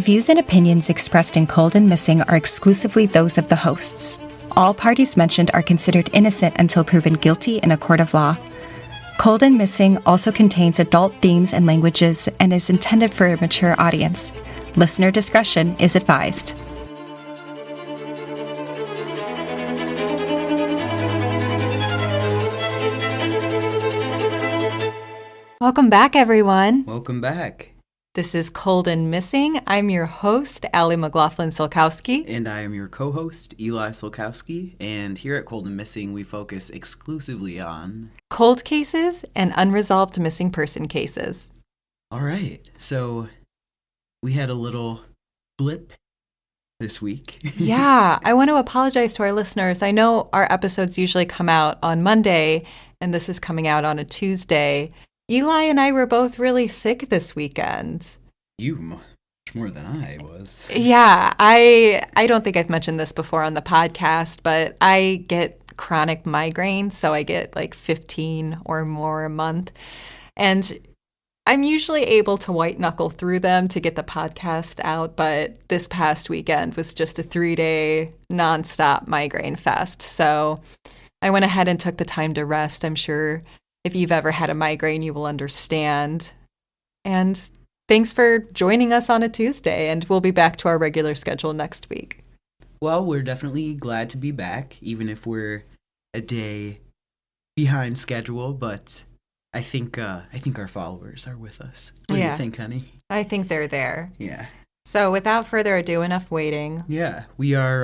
views and opinions expressed in Cold and Missing are exclusively those of the hosts. All parties mentioned are considered innocent until proven guilty in a court of law. Cold and Missing also contains adult themes and languages and is intended for a mature audience. Listener discretion is advised. Welcome back, everyone. Welcome back. This is Cold and Missing. I'm your host, Allie McLaughlin-Solkowski. And I am your co-host, Eli Solkowski. And here at Cold and Missing, we focus exclusively on cold cases and unresolved missing person cases. All right. So we had a little blip this week. Yeah. I want to apologize to our listeners. I know our episodes usually come out on Monday, and this is coming out on a Tuesday. Eli and I were both really sick this weekend. You much more than I was. Yeah, I don't think I've mentioned this before on the podcast, but I get chronic migraines, so I get like 15 or more a month. And I'm usually able to white knuckle through them to get the podcast out, but this past weekend was just a 3-day nonstop migraine fest. So I went ahead and took the time to rest. I'm sure if you've ever had a migraine, you will understand. And thanks for joining us on a Tuesday, and we'll be back to our regular schedule next week. Well, we're definitely glad to be back, even if we're a day behind schedule, but I think our followers are with us. What do you think, honey? I think they're there. Yeah. So without further ado, enough waiting. Yeah, we have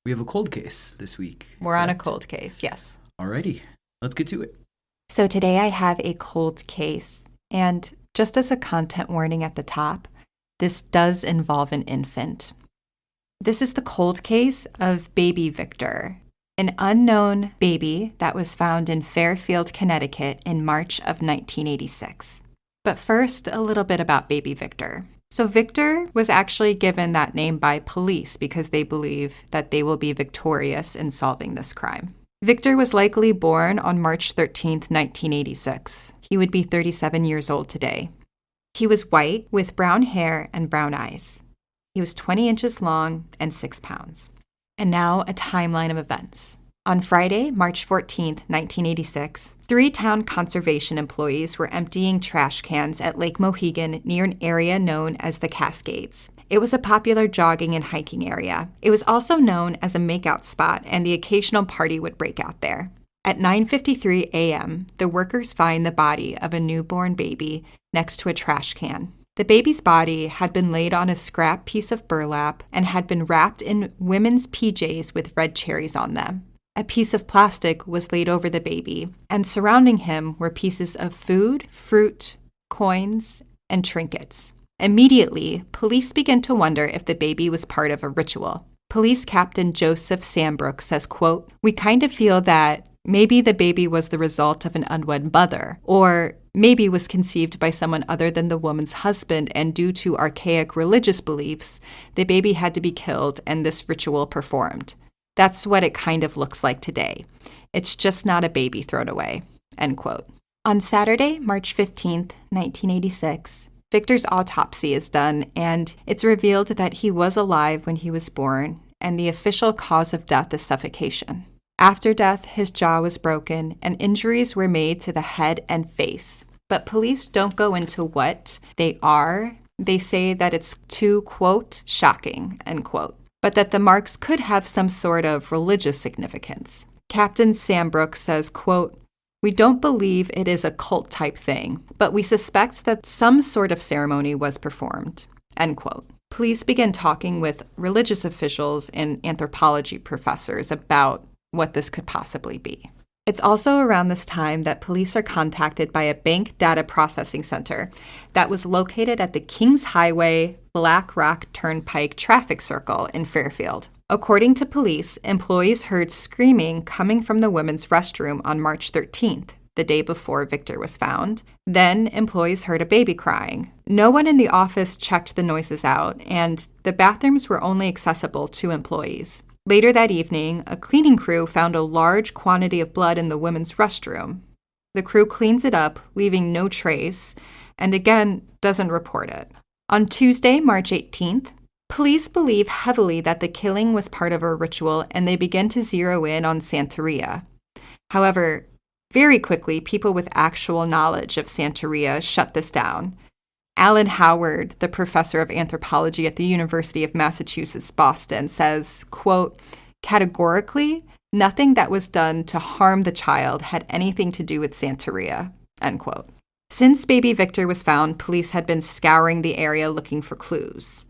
a cold case this week. We're on a cold case, yes. Alrighty, let's get to it. So today I have a cold case, and just as a content warning at the top, this does involve an infant. This is the cold case of baby Victor, an unknown baby that was found in Fairfield, Connecticut in March of 1986. But first, a little bit about baby Victor. So Victor was actually given that name by police because they believe that they will be victorious in solving this crime. Victor was likely born on March 13th, 1986. He would be 37 years old today. He was white with brown hair and brown eyes. He was 20 inches long and 6 pounds. And now a timeline of events. On Friday, March 14th, 1986, 3 town conservation employees were emptying trash cans at Lake Mohegan near an area known as the Cascades. It was a popular jogging and hiking area. It was also known as a makeout spot, and the occasional party would break out there. At 9:53 a.m., the workers find the body of a newborn baby next to a trash can. The baby's body had been laid on a scrap piece of burlap and had been wrapped in women's PJs with red cherries on them. A piece of plastic was laid over the baby, and surrounding him were pieces of food, fruit, coins, and trinkets. Immediately, police began to wonder if the baby was part of a ritual. Police Captain Joseph Sambrook says, quote, "We kind of feel that maybe the baby was the result of an unwed mother, or maybe was conceived by someone other than the woman's husband, and due to archaic religious beliefs, the baby had to be killed and this ritual performed. That's what it kind of looks like today. It's just not a baby thrown away," end quote. On Saturday, March 15th, 1986, Victor's autopsy is done, and it's revealed that he was alive when he was born, and the official cause of death is suffocation. After death, his jaw was broken, and injuries were made to the head and face. But police don't go into what they are. They say that it's too, quote, shocking, end quote, but that the marks could have some sort of religious significance. Captain Sambrook says, quote, "We don't believe it is a cult-type thing, but we suspect that some sort of ceremony was performed," end quote. Police began talking with religious officials and anthropology professors about what this could possibly be. It's also around this time that police are contacted by a bank data processing center that was located at the Kings Highway Black Rock Turnpike traffic circle in Fairfield. According to police, employees heard screaming coming from the women's restroom on March 13th, the day before Victor was found. Then employees heard a baby crying. No one in the office checked the noises out, and the bathrooms were only accessible to employees. Later that evening, a cleaning crew found a large quantity of blood in the women's restroom. The crew cleans it up, leaving no trace, and again, doesn't report it. On Tuesday, March 18th, police believe heavily that the killing was part of a ritual and they begin to zero in on Santeria. However, very quickly, people with actual knowledge of Santeria shut this down. Alan Howard, the professor of anthropology at the University of Massachusetts, Boston, says, quote, "Categorically, nothing that was done to harm the child had anything to do with Santeria," end quote. Since baby Victor was found, police had been scouring the area looking for clues.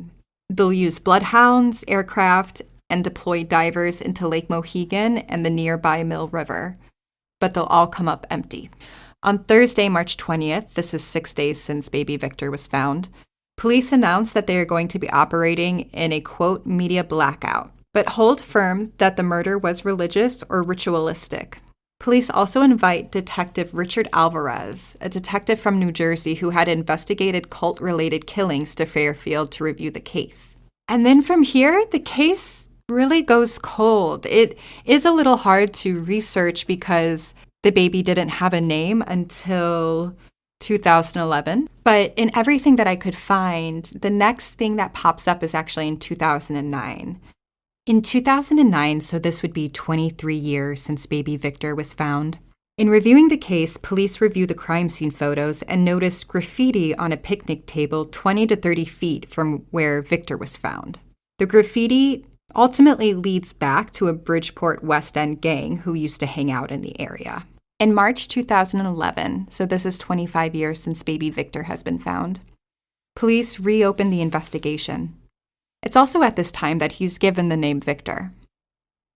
They'll use bloodhounds, aircraft, and deploy divers into Lake Mohegan and the nearby Mill River, but they'll all come up empty. On Thursday, March 20th, this is 6 days since baby Victor was found, police announced that they are going to be operating in a, quote, media blackout, but hold firm that the murder was religious or ritualistic. Police also invite Detective Richard Alvarez, a detective from New Jersey who had investigated cult-related killings, to Fairfield to review the case. And then from here, the case really goes cold. It is a little hard to research because the baby didn't have a name until 2011. But in everything that I could find, the next thing that pops up is actually in 2009. In 2009, so this would be 23 years since baby Victor was found. In reviewing the case, police review the crime scene photos and notice graffiti on a picnic table 20 to 30 feet from where Victor was found. The graffiti ultimately leads back to a Bridgeport West End gang who used to hang out in the area. In March 2011, so this is 25 years since baby Victor has been found, police reopened the investigation. It's also at this time that he's given the name Victor.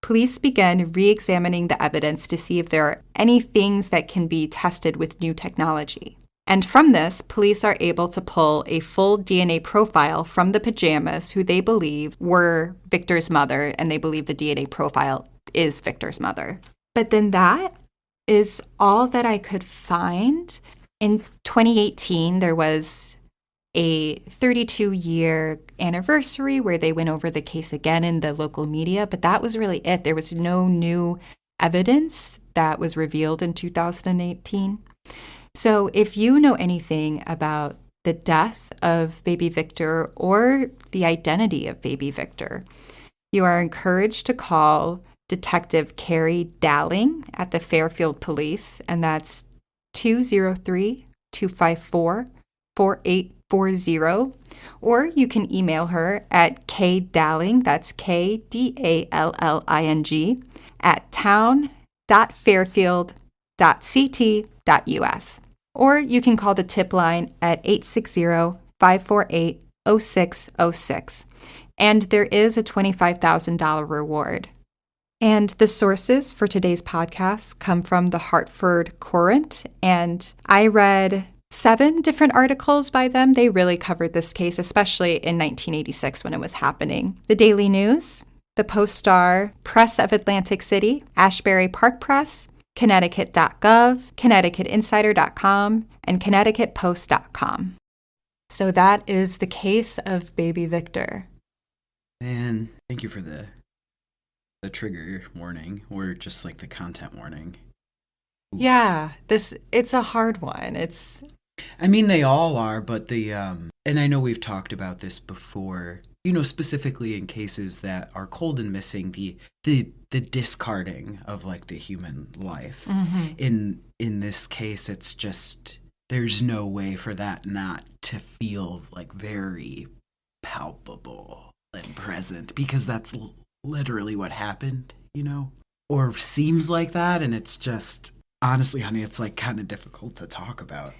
Police began re-examining the evidence to see if there are any things that can be tested with new technology. And from this, police are able to pull a full DNA profile from the pajamas who they believe were Victor's mother, and they believe the DNA profile is Victor's mother. But then that is all that I could find. In 2018, there was a 32-year anniversary where they went over the case again in the local media, but that was really it. There was no new evidence that was revealed in 2018. So if you know anything about the death of baby Victor or the identity of baby Victor, you are encouraged to call Detective Carrie Dowling at the Fairfield Police, and that's 203-254-4840, or you can email her at kdalling, that's KDALLING, at town.fairfield.ct.us. Or you can call the tip line at 860-548-0606. And there is a $25,000 reward. And the sources for today's podcast come from the Hartford Courant, and I read 7 different articles by them. They really covered this case, especially in 1986 when it was happening. The Daily News, the Post-Star, Press of Atlantic City, Ashbury Park Press, Connecticut.gov, ConnecticutInsider.com, and ConnecticutPost.com. So that is the case of baby Victor. And thank you for the trigger warning, or just like the content warning. Oof. Yeah, it's a hard one. I mean, they all are, but and I know we've talked about this before, specifically in cases that are cold and missing, the discarding of like the human life. Mm-hmm. In this case, it's just, there's no way for that not to feel like very palpable and present, because that's literally what happened, or seems like that. And it's just, honestly, honey, it's like kind of difficult to talk about.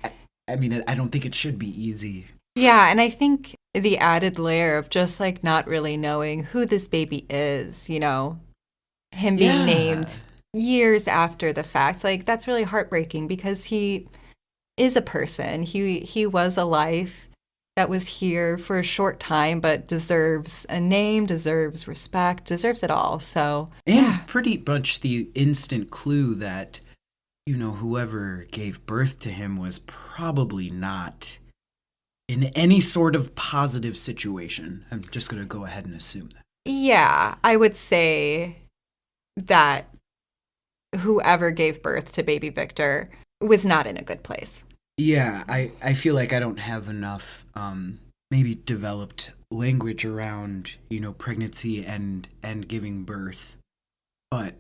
I mean, I don't think it should be easy. Yeah, and I think the added layer of just like not really knowing who this baby is, him being named years after the fact, like that's really heartbreaking, because he is a person. He was a life that was here for a short time, but deserves a name, deserves respect, deserves it all. So, and pretty much the instant clue that, whoever gave birth to him was probably not in any sort of positive situation. I'm just going to go ahead and assume that. Yeah, I would say that whoever gave birth to baby Victor was not in a good place. Yeah, I feel like I don't have enough maybe developed language around, pregnancy and giving birth. But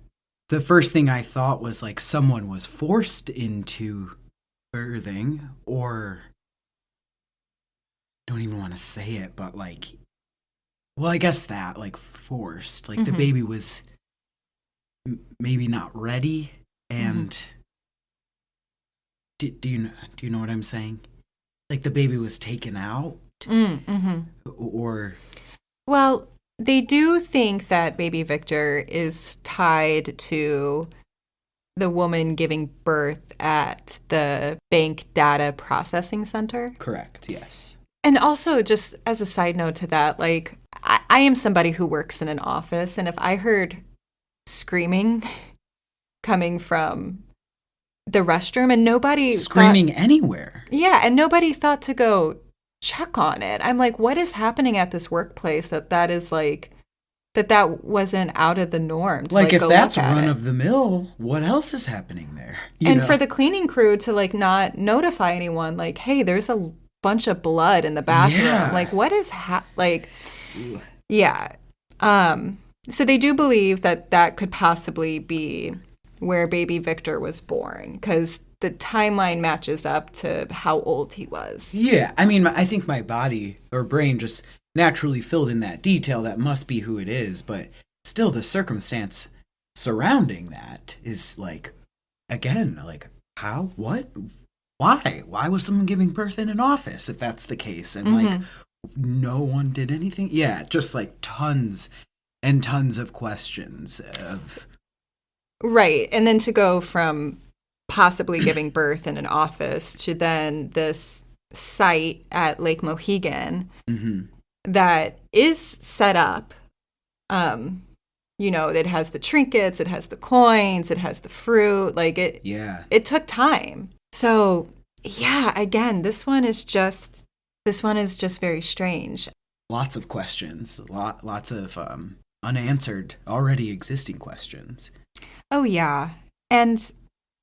the first thing I thought was like someone was forced into birthing, or don't even want to say it, but like, well, I guess that, like, forced. Like, the baby was maybe not ready, and do you know what I'm saying? Like, the baby was taken out, or... Well, they do think that baby Victor is tied to the woman giving birth at the bank data processing center. Correct, yes. And also, just as a side note to that, like, I am somebody who works in an office, and if I heard screaming coming from the restroom and nobody Screaming anywhere. Yeah, and nobody thought to go check on it. I'm like, what is happening at this workplace that is like, that wasn't out of the norm to like if go that's look at run it. Of the mill, what else is happening there? And for the cleaning crew to like not notify anyone, like, hey, there's a bunch of blood in the bathroom. Yeah. Like, what is yeah. So they do believe that could possibly be where baby Victor was born, because the timeline matches up to how old he was. Yeah, I mean, I think my body or brain just naturally filled in that detail. That must be who it is, but still the circumstance surrounding that is like, again, like, how? What? Why? Why was someone giving birth in an office if that's the case? And like, no one did anything? Yeah, just like tons and tons of questions of... Right. And then to go from possibly giving birth in an office to then this site at Lake Mohegan that is set up, it has the trinkets, it has the coins, it has the fruit, like it took time. So yeah, again, this one is just very strange. Lots of questions, lots of unanswered, already existing questions. Oh, yeah. And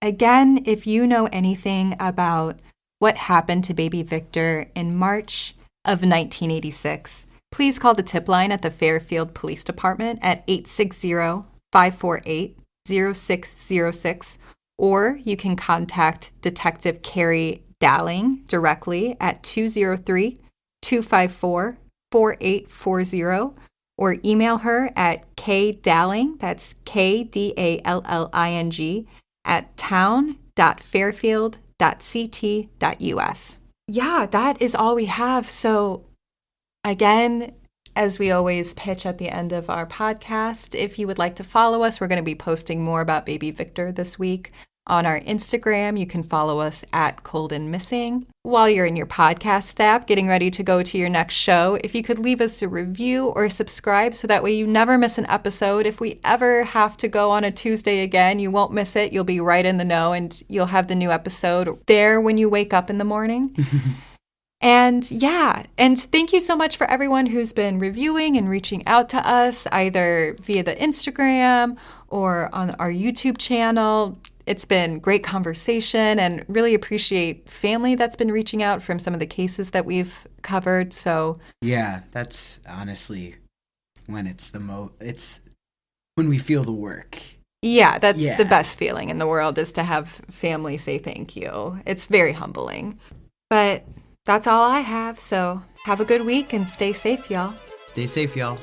again, if you know anything about what happened to baby Victor in March of 1986, please call the tip line at the Fairfield Police Department at 860-548-0606, or you can contact Detective Carrie Dowling directly at 203-254-4840, or email her at kdalling, that's KDALLING, at town.fairfield.ct.us. Yeah, that is all we have. So again, as we always pitch at the end of our podcast, if you would like to follow us, we're going to be posting more about baby Victor this week on our Instagram. You can follow us at Cold and Missing. While you're in your podcast app, getting ready to go to your next show, if you could leave us a review or subscribe so that way you never miss an episode. If we ever have to go on a Tuesday again, you won't miss it. You'll be right in the know, and you'll have the new episode there when you wake up in the morning. And yeah, and thank you so much for everyone who's been reviewing and reaching out to us, either via the Instagram or on our YouTube channel. It's been great conversation, and really appreciate family that's been reaching out from some of the cases that we've covered. So yeah, that's honestly when it's it's when we feel the work. Yeah, that's the best feeling in the world, is to have family say thank you. It's very humbling. But that's all I have. So have a good week and stay safe, y'all. Stay safe, y'all.